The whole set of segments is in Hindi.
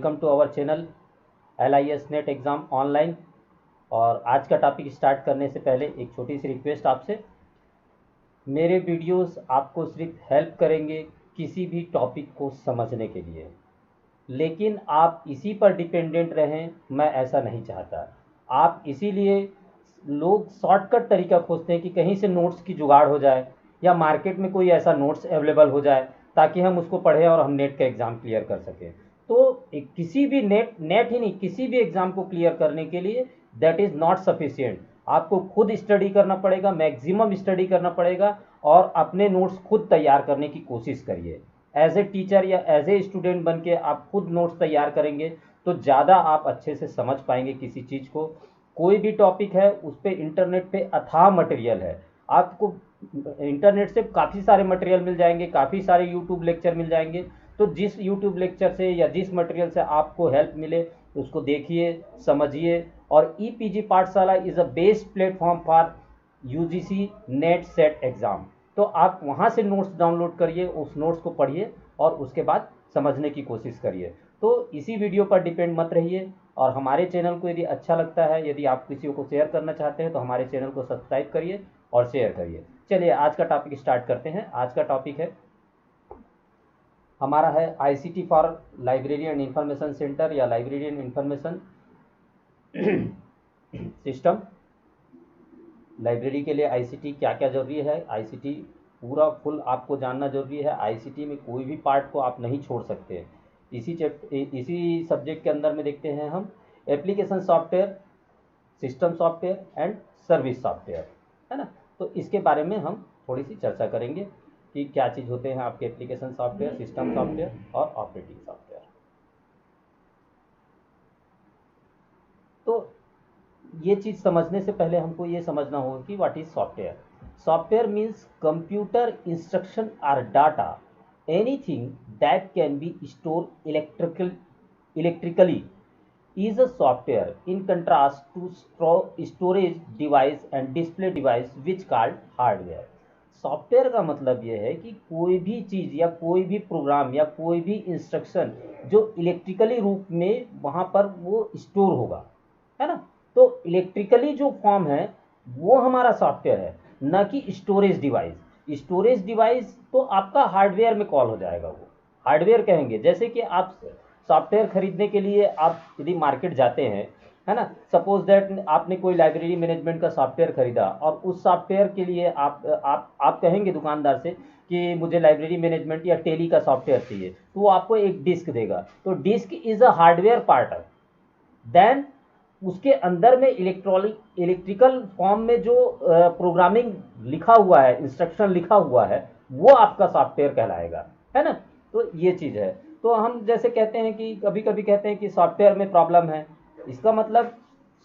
Welcome to our channel LIS NET exam online. और आज का टॉपिक स्टार्ट करने से पहले एक छोटी सी रिक्वेस्ट आपसे, मेरे वीडियोस आपको सिर्फ हेल्प करेंगे किसी भी टॉपिक को समझने के लिए, लेकिन आप इसी पर डिपेंडेंट रहें, मैं ऐसा नहीं चाहता। आप इसीलिए लोग शॉर्टकट तरीका खोजते हैं कि कहीं से नोट्स की जुगाड़ हो जाए या मार्केट में कोई ऐसा नोट्स अवेलेबल हो जाए ताकि हम उसको पढ़ें और हम नेट का एग्ज़ाम क्लियर कर सकें। तो किसी भी नेट ही नहीं, किसी भी एग्ज़ाम को क्लियर करने के लिए दैट इज़ नॉट सफिशिएंट। आपको खुद स्टडी करना पड़ेगा, मैक्सिमम स्टडी करना पड़ेगा और अपने नोट्स खुद तैयार करने की कोशिश करिए। एज ए टीचर या एज ए स्टूडेंट बन के आप खुद नोट्स तैयार करेंगे तो ज़्यादा आप अच्छे से समझ पाएंगे किसी चीज़ को। कोई भी टॉपिक है उस पर इंटरनेट पे अथाह मटेरियल है, आपको इंटरनेट से काफ़ी सारे मटेरियल मिल जाएंगे, काफ़ी सारे यूट्यूब लेक्चर मिल जाएंगे। तो जिस यूट्यूब लेक्चर से या जिस मटेरियल से आपको हेल्प मिले उसको देखिए, समझिए। और EPG पाठशाला is a best platform for UGC net set exam. तो आप वहाँ से नोट्स डाउनलोड करिए, उस नोट्स को पढ़िए और उसके बाद समझने की कोशिश करिए। तो इसी वीडियो पर डिपेंड मत रहिए। और हमारे चैनल को यदि अच्छा लगता है, यदि आप किसी को शेयर करना चाहते हैं तो हमारे चैनल को सब्सक्राइब करिए और शेयर करिए। चलिए आज का टॉपिक स्टार्ट करते हैं। आज का टॉपिक है हमारा है ICT for library and information centre या library and information system. Library के लिए ICT क्या क्या ज़रूरी है, ICT पूरा फुल आपको जानना जरूरी है। ICT में कोई भी पार्ट को आप नहीं छोड़ सकते। इसी सब्जेक्ट के अंदर में देखते हैं हम application software, system software and service software, है ना। तो इसके बारे में हम थोड़ी सी चर्चा करेंगे कि क्या चीज़ होते हैं आपके एप्लीकेशन सॉफ्टवेयर, सिस्टम सॉफ्टवेयर और ऑपरेटिंग सॉफ्टवेयर। तो ये चीज़ समझने से पहले हमको ये समझना होगा कि what is software. Software means computer instruction or data, anything that can be store electrically is a software in contrast to storage device and display device which called hardware। Software का मतलब यह है कि कोई भी चीज़ या कोई भी प्रोग्राम या कोई भी इंस्ट्रक्शन जो इलेक्ट्रिकली रूप में वहाँ पर वो स्टोर होगा, है ना। तो इलेक्ट्रिकली जो फॉर्म है वो हमारा सॉफ्टवेयर है, न कि स्टोरेज डिवाइस। स्टोरेज डिवाइस तो आपका हार्डवेयर में कॉल हो जाएगा, वो हार्डवेयर कहेंगे। जैसे कि आप सॉफ्टवेयर खरीदने के लिए आप यदि मार्केट जाते हैं, है ना, सपोज दैट आपने कोई लाइब्रेरी मैनेजमेंट का सॉफ्टवेयर खरीदा और उस सॉफ्टवेयर के लिए आप कहेंगे दुकानदार से कि मुझे लाइब्रेरी मैनेजमेंट या टेली का सॉफ्टवेयर चाहिए, तो वो आपको एक डिस्क देगा। तो disk is a hardware part है। देन उसके अंदर में इलेक्ट्रिकल फॉर्म में जो प्रोग्रामिंग लिखा हुआ है, इंस्ट्रक्शन लिखा हुआ है, वो आपका सॉफ्टवेयर कहलाएगा, है ना। तो ये चीज़ है। तो हम जैसे कहते हैं कि कभी कभी कहते हैं कि सॉफ्टवेयर में प्रॉब्लम है, इसका मतलब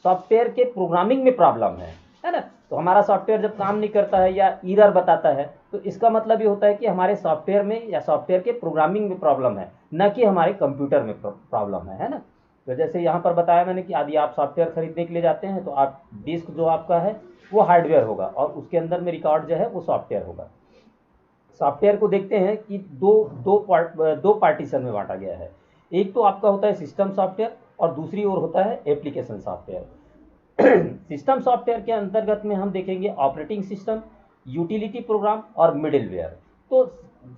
सॉफ्टवेयर के प्रोग्रामिंग में प्रॉब्लम है ना। तो हमारा सॉफ्टवेयर जब काम नहीं करता है या एरर बताता है तो इसका मतलब ये होता है कि हमारे सॉफ्टवेयर में या सॉफ्टवेयर के प्रोग्रामिंग में प्रॉब्लम है, न कि हमारे कंप्यूटर में प्रॉब्लम है ना। तो जैसे यहाँ पर बताया मैंने कि यदि आप सॉफ्टवेयर खरीदने के लिए जाते हैं तो आप डिस्क जो आपका है वो हार्डवेयर होगा और उसके अंदर में रिकॉर्ड जो है वो सॉफ्टवेयर होगा। सॉफ्टवेयर को देखते हैं कि दो पार्टीशन में बांटा गया है। एक तो आपका होता है सिस्टम सॉफ्टवेयर और दूसरी ओर होता है एप्लीकेशन सॉफ्टवेयर। सिस्टम सॉफ्टवेयर के अंतर्गत में हम देखेंगे ऑपरेटिंग सिस्टम, यूटिलिटी प्रोग्राम और मिडिलवेयर। तो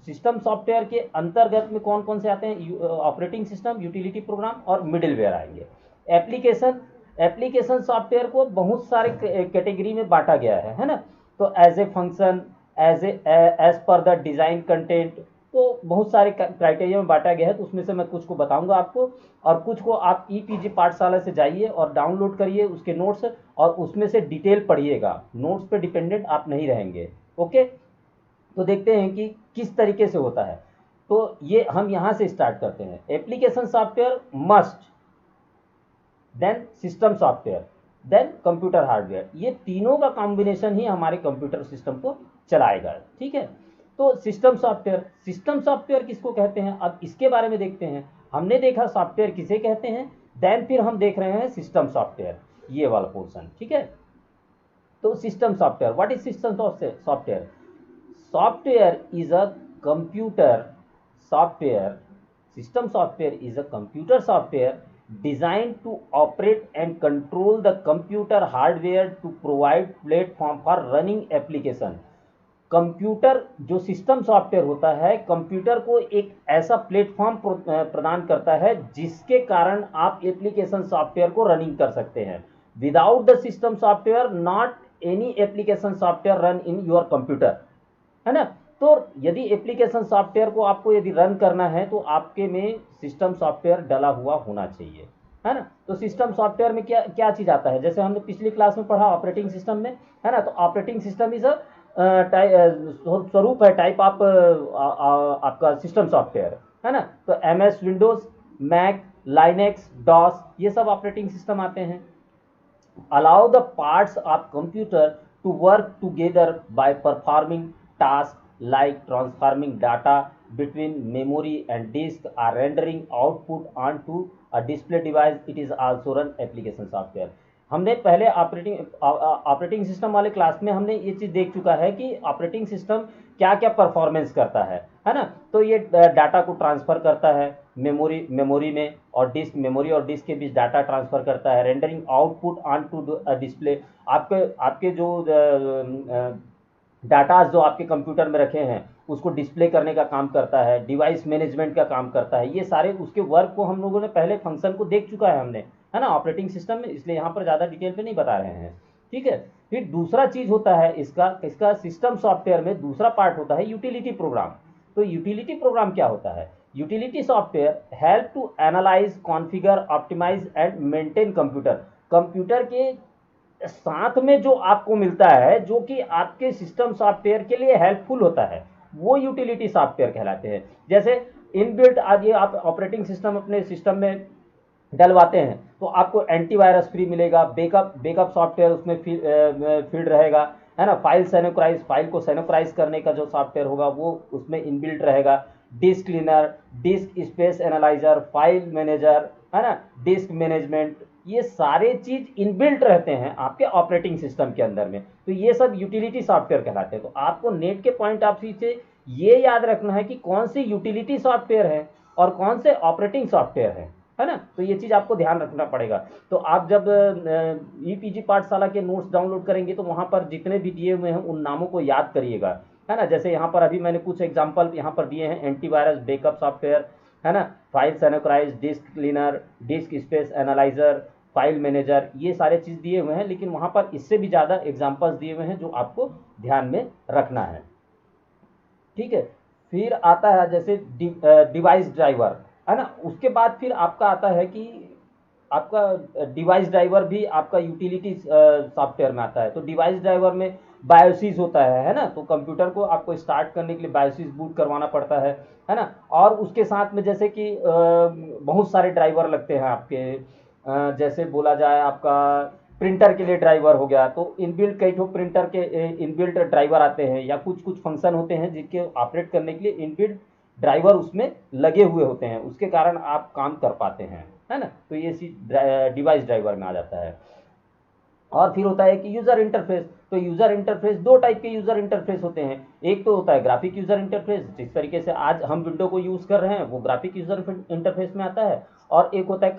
सिस्टम सॉफ्टवेयर के अंतर्गत में कौन कौन से आते हैं? ऑपरेटिंग सिस्टम, यूटिलिटी प्रोग्राम और मिडिलवेयर आएंगे। एप्लीकेशन सॉफ्टवेयर को बहुत सारे कैटेगरी में बांटा गया है ना। तो as a function, as per the design content, तो बहुत सारे क्राइटेरिया में बांटा गया है। तो उसमें से मैं कुछ को बताऊंगा आपको और कुछ को आप EPG पाठशाला से जाइए और डाउनलोड करिए उसके नोट्स और उसमें से डिटेल पढ़िएगा। नोट्स पे डिपेंडेंट आप नहीं रहेंगे। ओके, तो देखते हैं कि किस तरीके से होता है। तो ये हम यहाँ से स्टार्ट करते हैं। Application software must, then system software, then computer hardware. ये तीनों का कॉम्बिनेशन ही हमारे कंप्यूटर सिस्टम को चलाएगा, ठीक है। तो सिस्टम सॉफ्टवेयर किसको कहते हैं, अब इसके बारे में देखते हैं। हमने देखा सॉफ्टवेयर किसे कहते हैं, देन फिर हम देख रहे हैं सिस्टम सॉफ्टवेयर, ये वाला पोर्शन, ठीक है। तो system software, what is system software? Software is a computer software system software is a computer software designed to operate and control the computer hardware to provide platform for running application। Computer जो सिस्टम सॉफ्टवेयर होता है कंप्यूटर को एक ऐसा प्लेटफॉर्म प्रदान करता है जिसके कारण आप एप्लीकेशन सॉफ्टवेयर को रनिंग कर सकते हैं। Without the system software not any application software run in your computer, है ना। तो यदि एप्लीकेशन सॉफ्टवेयर को आपको यदि रन करना है तो आपके में सिस्टम सॉफ्टवेयर डला हुआ होना चाहिए, है ना। तो सिस्टम सॉफ्टवेयर में क्या क्या चीज आता है, जैसे हमने पिछली क्लास में पढ़ा ऑपरेटिंग सिस्टम में, है ना। तो ऑपरेटिंग सिस्टम इज अ स्वरूप है, टाइप ऑफ आपका सिस्टम सॉफ्टवेयर, है ना। तो MS Windows, Mac, Linux, DOS, ये सब ऑपरेटिंग सिस्टम आते हैं। Allow the parts of computer to work together by performing task like transforming data between memory and disk or rendering output onto a display device, it is also run application software। हमने पहले ऑपरेटिंग सिस्टम वाले क्लास में हमने ये चीज देख चुका है कि ऑपरेटिंग सिस्टम क्या क्या परफॉर्मेंस करता है ना। तो ये डाटा को ट्रांसफर करता है मेमोरी में और डिस्क, मेमोरी और डिस्क के बीच डाटा ट्रांसफर करता है, rendering output on to display, आपके जो डाटा जो आपके कंप्यूटर में रखे हैं उसको डिस्प्ले करने का काम करता है, डिवाइस मैनेजमेंट का काम करता है। ये सारे उसके वर्क को हम लोगों ने पहले फंक्शन को देख चुका है हमने, है ना, ऑपरेटिंग सिस्टम में, इसलिए यहाँ पर ज़्यादा डिटेल पे नहीं बता रहे हैं, ठीक है। फिर दूसरा चीज होता है इसका सिस्टम सॉफ्टवेयर में दूसरा पार्ट होता है यूटिलिटी प्रोग्राम। तो यूटिलिटी प्रोग्राम क्या होता है? Utility software help to analyse, configure, optimise and maintain computer के साथ में जो आपको मिलता है, जो कि आपके सिस्टम सॉफ्टवेयर के लिए हेल्पफुल होता है, वो यूटिलिटी सॉफ्टवेयर कहलाते हैं। जैसे इनबिल्ट आज ये आप ऑपरेटिंग सिस्टम अपने सिस्टम में डलवाते हैं तो आपको एंटीवायरस फ्री मिलेगा, बैकअप सॉफ्टवेयर उसमें फीड रहेगा, है ना। फाइल को सैनिटाइज करने का जो सॉफ्टवेयर होगा वो उसमें इनबिल्ट रहेगा। Disk cleaner, disk space analyser, file manager, है ना, डिस्क मैनेजमेंट, ये सारे चीज इनबिल्ट रहते हैं आपके ऑपरेटिंग सिस्टम के अंदर में। तो ये सब यूटिलिटी सॉफ्टवेयर कहलाते हैं। तो आपको नेट के पॉइंट ऑफ व्यू से ये याद रखना है कि कौन से यूटिलिटी सॉफ्टवेयर है और कौन से ऑपरेटिंग सॉफ्टवेयर है ना। तो ये चीज आपको ध्यान रखना पड़ेगा। तो आप जब EPG पाठशाला के नोट्स डाउनलोड करेंगे तो वहां पर जितने भी दिए हुए हैं उन नामों को याद करिएगा, है ना। जैसे यहाँ पर अभी मैंने कुछ एग्जांपल यहाँ पर दिए हैं, एंटीवायरस, बैकअप सॉफ्टवेयर, है ना, file sanitize, disk cleaner, disk space analyser, file manager, ये सारे चीज दिए हुए हैं। लेकिन वहां पर इससे भी ज्यादा एग्जांपल्स दिए हुए हैं जो आपको ध्यान में रखना है, ठीक है। फिर आता है जैसे डिवाइस ड्राइवर, है ना। उसके बाद फिर आपका आता है कि आपका डिवाइस ड्राइवर भी आपका यूटिलिटी सॉफ्टवेयर में आता है। तो डिवाइस ड्राइवर में बायोसिस होता है ना। तो कंप्यूटर को आपको स्टार्ट करने के लिए बायोसिस बूट करवाना पड़ता है ना। और उसके साथ में जैसे कि बहुत सारे ड्राइवर लगते हैं आपके, जैसे बोला जाए आपका प्रिंटर के लिए ड्राइवर हो गया, तो इनबिल्ट कई ठो प्रिंटर के इनबिल्ट ड्राइवर आते हैं, या कुछ कुछ फंक्शन होते हैं जिनके ऑपरेट करने के लिए इनबिल्ट ड्राइवर उसमें लगे हुए होते हैं, उसके कारण आप काम कर पाते हैं, है ना। तो ये डिवाइस ड्राइवर में आ जाता है। और फिर होता है कि यूजर इंटरफेस। तो यूजर इंटरफेस, दो टाइप के यूजर इंटरफेस होते हैं। एक तो होता है ग्राफिक यूजर इंटरफेस, जिस तरीके से आज हम विंडो को यूज कर रहे हैं वो ग्राफिक यूजर इंटरफेस में आता है। और एक होता है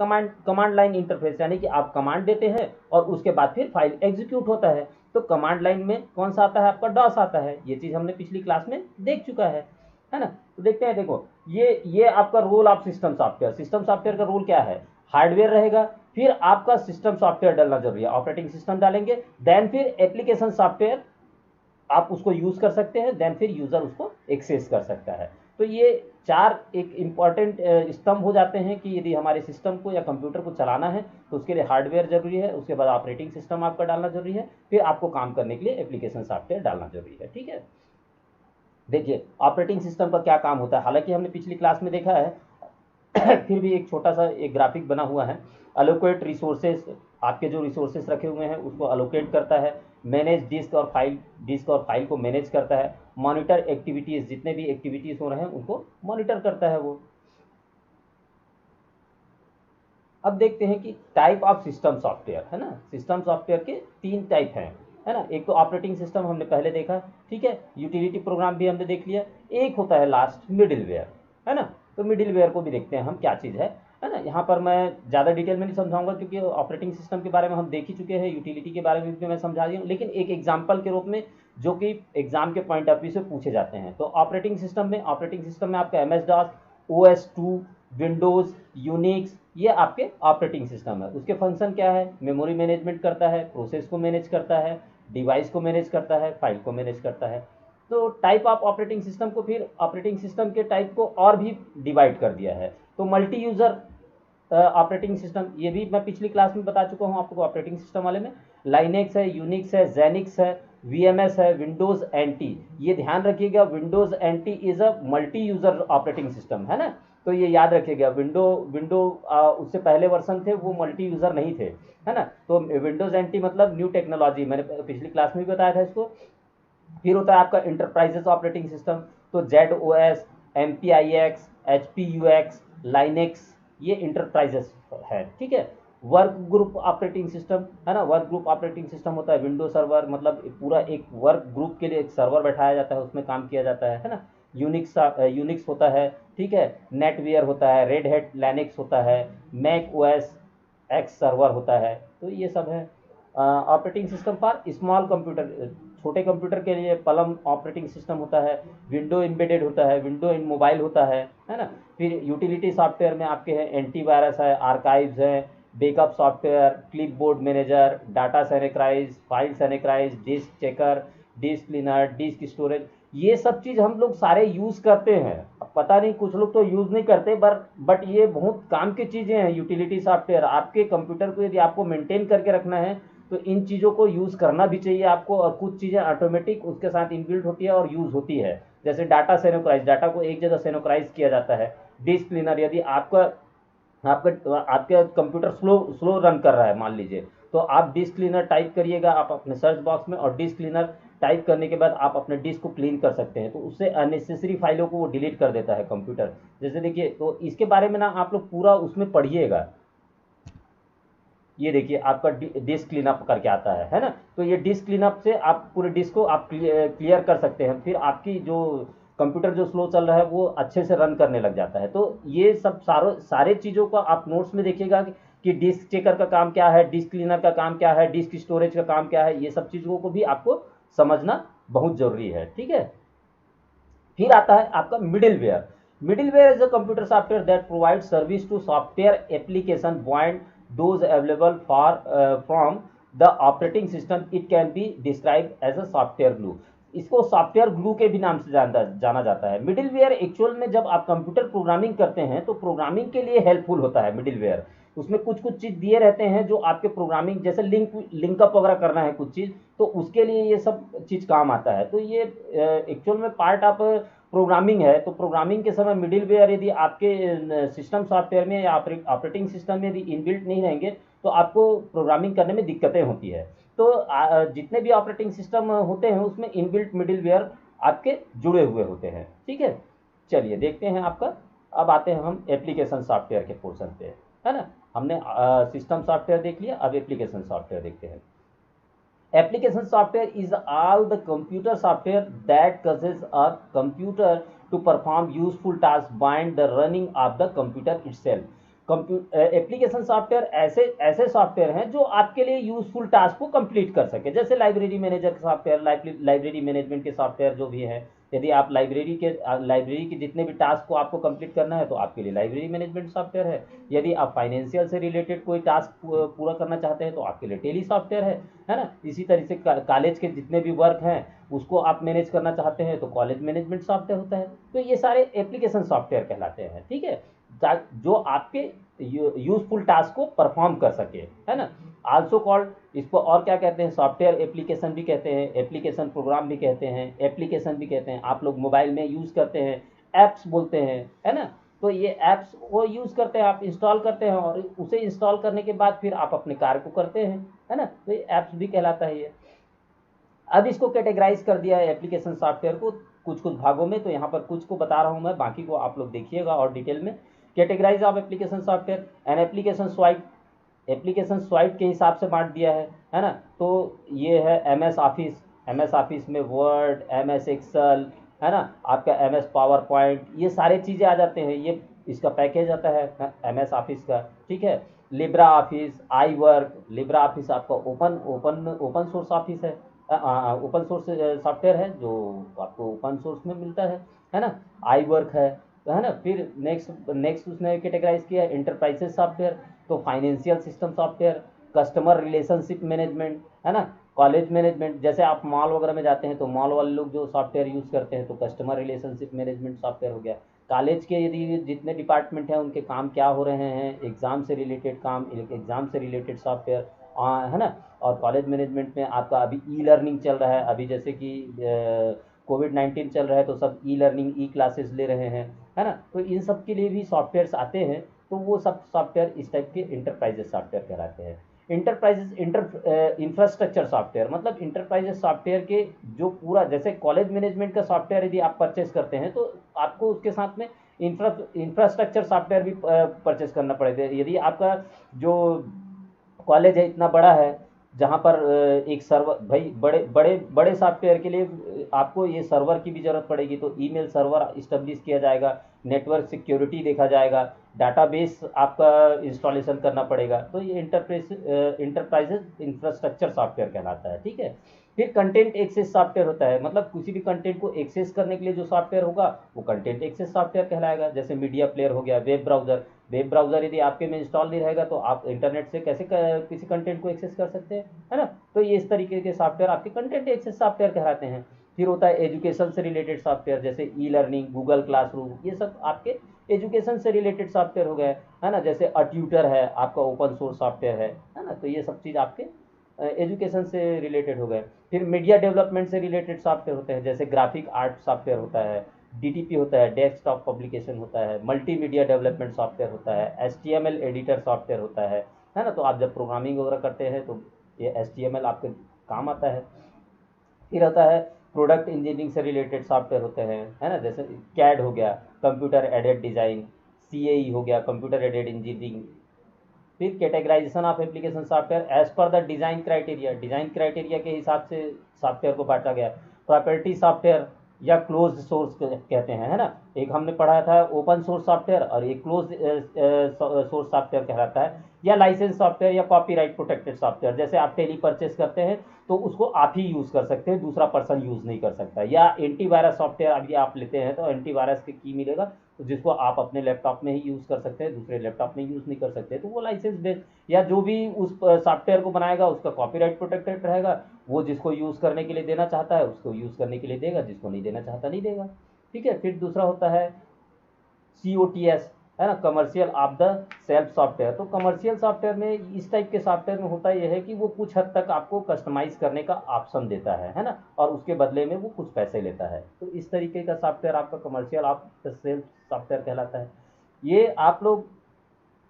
कमांड लाइन इंटरफेस, यानी कि आप कमांड देते हैं और उसके बाद फिर फाइल एग्जीक्यूट होता है। तो कमांड लाइन में कौन सा आता है? आपका डॉस आता है। ये चीज हमने पिछली क्लास में देख चुका है ना। तो देखते हैं, देखो ये आपका रोल ऑफ सिस्टम सॉफ्टवेयर का रोल क्या है? हार्डवेयर रहेगा, फिर आपका सिस्टम सॉफ्टवेयर डालना जरूरी है, ऑपरेटिंग सिस्टम डालेंगे, देन फिर एप्लीकेशन सॉफ्टवेयर आप उसको यूज कर सकते हैं, देन फिर यूजर उसको एक्सेस कर सकता है। तो ये चार एक इंपॉर्टेंट स्तंभ हो जाते हैं कि यदि हमारे सिस्टम को या कंप्यूटर को चलाना है तो उसके लिए हार्डवेयर जरूरी है, उसके बाद ऑपरेटिंग सिस्टम आपका डालना जरूरी है, फिर आपको काम करने के लिए एप्लीकेशन सॉफ्टवेयर डालना जरूरी है, ठीक है। देखिए ऑपरेटिंग सिस्टम का क्या काम होता है, हालांकि हमने पिछली क्लास में देखा है फिर भी एक छोटा सा एक ग्राफिक बना हुआ है। अलोकेट रिसोर्सेस, आपके जो रिसोर्सेस रखे हुए हैं उसको अलोकेट करता है। मैनेज डिस्क और फाइल को मैनेज करता है। मॉनिटर एक्टिविटीज, जितने भी एक्टिविटीज हो रहे हैं उनको मॉनिटर करता है वो। अब देखते हैं कि टाइप ऑफ सिस्टम सॉफ्टवेयर, है ना। सिस्टम सॉफ्टवेयर के 3 टाइप हैं, है ना। एक तो ऑपरेटिंग सिस्टम हमने पहले देखा, ठीक है। यूटिलिटी प्रोग्राम भी हमने देख लिया। एक होता है लास्ट मिडिलवेयर, है ना। तो मिडिलवेयर को भी देखते हैं हम क्या चीज़ है ना। यहाँ पर मैं ज़्यादा डिटेल में नहीं समझाऊंगा क्योंकि ऑपरेटिंग सिस्टम के बारे में हम देख ही चुके हैं, यूटिलिटी के बारे में भी मैं समझा दिया हूँ, लेकिन एक एग्जाम्पल के रूप में जो कि एग्जाम के पॉइंट ऑफ व्यू से पूछे जाते हैं। तो ऑपरेटिंग सिस्टम में आपका M S DOS, OS2, Windows, Unix, ये आपके ऑपरेटिंग सिस्टम है। उसके फंक्शन क्या है, मेमोरी मैनेजमेंट करता है, प्रोसेस को मैनेज करता है, डिवाइस को मैनेज करता है, फाइल को मैनेज करता है। तो टाइप ऑफ ऑपरेटिंग सिस्टम को फिर ऑपरेटिंग सिस्टम के टाइप को और भी डिवाइड कर दिया है। तो मल्टी यूज़र ऑपरेटिंग सिस्टम, ये भी मैं पिछली क्लास में बता चुका हूँ आपको ऑपरेटिंग सिस्टम वाले में। लाइनेक्स है, यूनिक्स है, जेनिक्स है, VMS है, विंडोज़ एनटी। ये ध्यान रखिएगा, Windows NT is a multi user operating system, है ना। तो ये याद रखिएगा, विंडो उससे पहले वर्सन थे वो मल्टी यूज़र नहीं थे, है ना। तो विंडोज़ एनटी मतलब न्यू टेक्नोलॉजी, मैंने पिछली क्लास में भी बताया था इसको। फिर होता है आपका इंटरप्राइजेस ऑपरेटिंग सिस्टम, तो ZOS, MPIX, HPUX, लाइनेक्स, ये इंटरप्राइजेस है, ठीक है। वर्क ग्रुप ऑपरेटिंग सिस्टम, है ना। वर्क ग्रुप ऑपरेटिंग सिस्टम होता है विंडो सर्वर, मतलब पूरा एक वर्क ग्रुप के लिए एक सर्वर बैठाया जाता है, उसमें काम किया जाता है ना। यूनिक्स होता है, ठीक है। नेटवेयर होता है, रेड हैट लिनक्स होता है, मैक ओएस एक्स सर्वर होता है। तो ये सब है operating system for small computer, छोटे कंप्यूटर के लिए पलम ऑपरेटिंग सिस्टम होता है। विंडो एम्बेडेड होता है, विंडो इन मोबाइल होता है ना। फिर यूटिलिटी सॉफ्टवेयर में आपके हैं एंटीवायरस है, आर्काइव्स है, backup software, clipboard manager, data sanitize, file sanitize, disk checker, disk cleaner, disk storage, ये सब चीज़ हम लोग सारे यूज़ करते हैं। अब पता नहीं कुछ लोग तो यूज़ नहीं करते, बट ये बहुत काम की चीज़ें हैं। यूटिलिटी सॉफ्टवेयर आपके कंप्यूटर को यदि आपको मेंटेन करके रखना है तो इन चीज़ों को यूज़ करना भी चाहिए आपको, और कुछ चीज़ें ऑटोमेटिक उसके साथ इनबिल्ट होती है और यूज़ होती है। जैसे डाटा सैनिटाइज, डाटा को एक जगह सैनिटाइज किया जाता है। डिस्क क्लीनर, यदि आपका आपका कंप्यूटर स्लो स्लो रन कर रहा है मान लीजिए, तो आप डिस्क क्लीनर टाइप करिएगा आप अपने सर्च बॉक्स में, और डिस्क क्लीनर टाइप करने के बाद आप अपने डिस्क को क्लीन कर सकते हैं, तो उससे अननेसेसरी फाइलों को वो डिलीट कर देता है कंप्यूटर। जैसे देखिए, तो इसके बारे में ना आप लोग पूरा उसमें पढ़िएगा। ये देखिए आपका डिस्क क्लीनअप करके आता है ना। तो ये डिस्क क्लीनअप से आप पूरे डिस्क को आप क्लियर कर सकते हैं, फिर आपकी जो कंप्यूटर जो स्लो चल रहा है वो अच्छे से रन करने लग जाता है। तो ये सब सारे चीज़ों को आप नोट्स में देखिएगा कि डिस्क चेकर का काम क्या है, डिस्क क्लीनर का काम क्या है, डिस्क स्टोरेज का काम क्या है, ये सब चीज़ों को भी आपको समझना बहुत जरूरी है, ठीक है। फिर आता है आपका middleware. Middleware is a computer software that provide service to software application beyond those available for from the operating system. It can be described as a software glue. इसको सॉफ्टवेयर ग्लू के भी नाम से जाना जाता है। मिडिलवेयर एक्चुअल में जब आप कंप्यूटर प्रोग्रामिंग करते हैं तो प्रोग्रामिंग के लिए हेल्पफुल होता है मिडिलवेयर। उसमें कुछ कुछ चीज़ दिए रहते हैं जो आपके प्रोग्रामिंग, जैसे लिंकअप वगैरह करना है कुछ चीज़, तो उसके लिए ये सब चीज़ काम आता है। तो ये एक्चुअल में पार्ट ऑफ प्रोग्रामिंग है। तो प्रोग्रामिंग के समय मिडिलवेयर यदि आपके सिस्टम सॉफ्टवेयर में या ऑपरेटिंग सिस्टम में यदि इनबिल्ट नहीं रहेंगे तो आपको प्रोग्रामिंग करने में दिक्कतें होती है। तो जितने भी ऑपरेटिंग सिस्टम होते हैं उसमें इनबिल्ट मिडिलवेयर आपके जुड़े हुए होते हैं, ठीक है। चलिए देखते हैं आपका, अब आते हैं हम एप्लीकेशन सॉफ्टवेयर के पोर्शन पे, है ना। हमने सिस्टम सॉफ्टवेयर देख लिया, अब एप्लीकेशन सॉफ्टवेयर देखते हैं। Application software is all the computer software that causes a computer to perform useful tasks beyond the running of the computer itself. Application software ऐसे ऐसे सॉफ्टवेयर हैं जो आपके लिए यूजफुल टास्क को कंप्लीट कर सके, जैसे लाइब्रेरी मैनेजर के सॉफ्टवेयर, लाइब्रेरी मैनेजमेंट के सॉफ्टवेयर जो भी हैं। यदि आप लाइब्रेरी के जितने भी टास्क को आपको कंप्लीट करना है तो आपके लिए लाइब्रेरी मैनेजमेंट सॉफ्टवेयर है। यदि आप फाइनेंशियल से रिलेटेड कोई टास्क पूरा करना चाहते हैं तो आपके लिए टेली सॉफ्टवेयर है ना। इसी तरह से कॉलेज के जितने भी वर्क हैं उसको आप मैनेज करना चाहते हैं तो कॉलेज मैनेजमेंट सॉफ्टवेयर होता है। तो ये सारे एप्लीकेशन सॉफ्टवेयर कहलाते हैं, ठीक है, जो आपके यूजफुल टास्क को परफॉर्म कर सके, है ना। आल्सो कॉल्ड, इसको और क्या कहते हैं, सॉफ्टवेयर एप्लीकेशन भी कहते हैं, एप्लीकेशन प्रोग्राम भी कहते हैं, एप्लीकेशन भी कहते हैं। आप लोग मोबाइल में यूज़ करते हैं, ऐप्स बोलते हैं, है ना। तो ये ऐप्स वो यूज़ करते हैं, आप इंस्टॉल करते हैं और उसे इंस्टॉल करने के बाद फिर आप अपने कार्य को करते हैं, है ना। तो ये ऐप्स भी कहलाता है ये। अब इसको कैटेगराइज कर दिया है एप्लीकेशन सॉफ्टवेयर को कुछ कुछ भागों में, तो यहाँ पर कुछ को बता रहा हूँ मैं, बाकी को आप लोग देखिएगा और डिटेल में। Categorize of application software and application swipe, application swipe के हिसाब से बांट दिया है ना। तो ये है MS ऑफिस, MS ऑफिस में वर्ड, MS एक्सेल, है ना। आपका MS पावर पॉइंट, ये सारे चीज़ें आ जाते हैं, ये इसका पैकेज आता है MS ऑफिस का, ठीक है। Libre office, I work, Libre office आपका open open open source office है, ओपन सोर्स सॉफ्टवेयर है जो आपको ओपन सोर्स में मिलता है ना। आई वर्क है ना। फिर नेक्स्ट नेक्स्ट उसने कैटेगराइज किया इंटरप्राइजेस सॉफ्टवेयर, तो financial system software, customer relationship management, है ना। कॉलेज मैनेजमेंट, जैसे आप मॉल वगैरह में जाते हैं तो मॉल वाले लोग जो सॉफ्टवेयर यूज़ करते हैं तो कस्टमर रिलेशनशिप मैनेजमेंट सॉफ्टवेयर हो गया। कॉलेज के यदि जितने डिपार्टमेंट हैं उनके काम क्या हो रहे हैं, एग्ज़ाम से रिलेटेड काम, एग्ज़ाम से रिलेटेड सॉफ्टवेयर, है ना। और कॉलेज मैनेजमेंट में आपका अभी ई लर्निंग चल रहा है, अभी जैसे कि कोविड-19 चल रहा है तो सब ई लर्निंग, ई क्लासेस ले रहे हैं, है ना। तो इन सब के लिए भी सॉफ्टवेयर्स आते हैं, तो वो सब सॉफ्टवेयर इस टाइप के इंटरप्राइजेस सॉफ्टवेयर कहलाते हैं। इंफ्रास्ट्रक्चर सॉफ्टवेयर मतलब इंटरप्राइजेस सॉफ्टवेयर के जो पूरा, जैसे कॉलेज मैनेजमेंट का सॉफ्टवेयर यदि आप परचेस करते हैं तो आपको उसके साथ में इंफ्रास्ट्रक्चर सॉफ्टवेयर भी परचेस करना पड़ेगा। यदि आपका जो कॉलेज है इतना बड़ा है जहाँ पर एक सर्वर, भाई बड़े बड़े बड़े सॉफ्टवेयर के लिए आपको ये सर्वर की भी ज़रूरत पड़ेगी, तो ईमेल सर्वर इस्टेब्लिश किया जाएगा, नेटवर्क सिक्योरिटी देखा जाएगा, डाटाबेस आपका इंस्टॉलेशन करना पड़ेगा, तो ये इंटरप्राइजेज इंफ्रास्ट्रक्चर सॉफ्टवेयर कहलाता है, ठीक है। फिर कंटेंट एक्सेस सॉफ्टवेयर होता है, मतलब किसी भी कंटेंट को एक्सेस करने के लिए जो सॉफ्टवेयर होगा वो कंटेंट एक्सेस सॉफ्टवेयर कहलाएगा। जैसे मीडिया प्लेयर हो गया, वेब ब्राउज़र यदि आपके में इंस्टॉल नहीं रहेगा तो आप इंटरनेट से कैसे किसी कंटेंट को एक्सेस कर सकते हैं, है ना। तो ये इस तरीके के सॉफ्टवेयर आपके कंटेंट एक्सेस सॉफ्टवेयर कहलाते हैं। फिर होता है एजुकेशन से रिलेटेड सॉफ्टवेयर, जैसे ई लर्निंग, गूगल क्लासरूम, ये सब आपके एजुकेशन से रिलेटेड सॉफ्टवेयर हो गए, है ना। जैसे ट्यूटर है आपका ओपन सोर्स सॉफ्टवेयर है ना। तो ये सब चीज़ आपके एजुकेशन से रिलेटेड हो गए। फिर मीडिया डेवलपमेंट से रिलेटेड सॉफ्टवेयर होते हैं, जैसे ग्राफिक आर्ट सॉफ्टवेयर होता है, DTP होता है, डेस्कटॉप पब्लिकेशन होता है, मल्टीमीडिया डेवलपमेंट सॉफ्टवेयर होता है, HTML एडिटर सॉफ्टवेयर होता है ना। तो आप जब प्रोग्रामिंग वगैरह करते हैं तो ये HTML आपके काम आता है। फिर आता है प्रोडक्ट इंजीनियरिंग से रिलेटेड सॉफ्टवेयर होते हैं, है ना। जैसे कैड हो गया, कंप्यूटर एडेड डिज़ाइन, CAE हो गया, कंप्यूटर एडेड इंजीनियरिंग। फिर categorization of application software as per the design criteria के हिसाब से सॉफ्टवेयर को बांटा गया। प्रॉपर्टी सॉफ्टवेयर या क्लोज सोर्स कहते हैं, है ना। एक हमने पढ़ा था ओपन सोर्स सॉफ्टवेयर और एक क्लोज सोर्स सॉफ्टवेयर कहलाता है। या लाइसेंस सॉफ्टवेयर या कॉपीराइट प्रोटेक्टेड सॉफ्टवेयर, जैसे आप टेली परचेस करते हैं तो उसको आप ही यूज़ कर सकते हैं, दूसरा पर्सन यूज़ नहीं कर सकता। या एंटीवायरस सॉफ्टवेयर अभी आप लेते हैं तो एंटीवायरस की मिलेगा, तो जिसको आप अपने लैपटॉप में ही यूज़ कर सकते हैं, दूसरे लैपटॉप में यूज़ नहीं कर सकते, तो वो लाइसेंस बेस्ड। या जो भी उस सॉफ्टवेयर को बनाएगा उसका कॉपीराइट प्रोटेक्टेड रहेगा, वो जिसको यूज़ करने के लिए देना चाहता है उसको यूज़ करने के लिए देगा, जिसको नहीं देना चाहता नहीं देगा, ठीक है। फिर दूसरा होता है COTS, है ना, commercial of the self software. तो कमर्शियल सॉफ्टवेयर में इस टाइप के सॉफ्टवेयर में होता यह है कि वो कुछ हद तक आपको कस्टमाइज करने का ऑप्शन देता है ना, और उसके बदले में वो कुछ पैसे लेता है। तो इस तरीके का सॉफ्टवेयर आपका commercial of the self software कहलाता है। ये आप लोग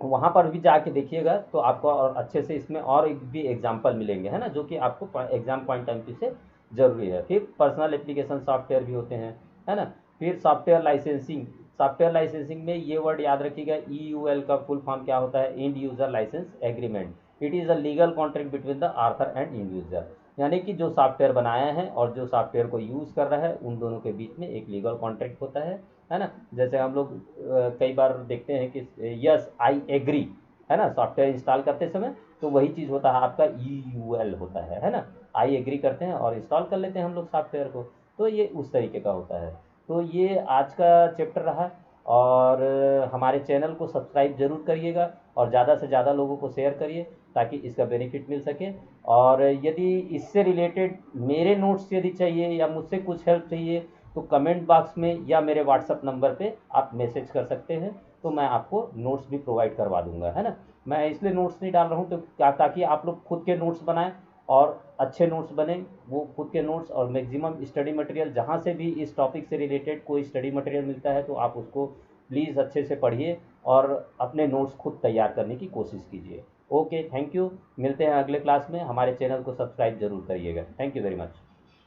वहाँ पर भी जाके देखिएगा तो आपको और अच्छे से इसमें और एक भी एग्जाम्पल मिलेंगे, है ना, जो कि आपको एग्जाम पॉइंट ऑफ व्यू से ज़रूरी है। फिर पर्सनल एप्लीकेशन सॉफ्टवेयर भी होते हैं, है ना। फिर सॉफ्टवेयर लाइसेंसिंग में ये वर्ड याद रखिएगा, EUL का फुल फॉर्म क्या होता है, end user licence agreement. It is a legal contract between the author and end user, यानी कि जो सॉफ्टवेयर बनाया है और जो सॉफ्टवेयर को यूज़ कर रहा है उन दोनों के बीच में एक लीगल कॉन्ट्रैक्ट होता है ना। जैसे हम लोग कई बार देखते हैं कि यस आई एग्री, है ना, सॉफ्टवेयर इंस्टॉल करते समय, तो वही चीज़ होता है आपका EUL होता है ना। आई एग्री करते हैं और इंस्टॉल कर लेते हैं हम लोग सॉफ्टवेयर को, तो ये उस तरीके का होता है। तो ये आज का चैप्टर रहा, और हमारे चैनल को सब्सक्राइब जरूर करिएगा और ज़्यादा से ज़्यादा लोगों को शेयर करिए ताकि इसका बेनिफिट मिल सके। और यदि इससे रिलेटेड मेरे नोट्स यदि चाहिए या मुझसे कुछ हेल्प चाहिए तो कमेंट बॉक्स में या मेरे व्हाट्सअप नंबर पे आप मैसेज कर सकते हैं, तो मैं आपको नोट्स भी प्रोवाइड करवा दूंगा, है ना। मैं इसलिए नोट्स नहीं डाल रहा हूँ तो क्या, ताकि आप लोग खुद के नोट्स बनाएं और अच्छे नोट्स बने। वो खुद के नोट्स और मैक्सिमम स्टडी मटेरियल, जहाँ से भी इस टॉपिक से रिलेटेड कोई स्टडी मटेरियल मिलता है तो आप उसको प्लीज़ अच्छे से पढ़िए और अपने नोट्स खुद तैयार करने की कोशिश कीजिए। Okay, thank you. मिलते हैं अगले क्लास में। हमारे चैनल को सब्सक्राइब जरूर करिएगा। Thank you very much.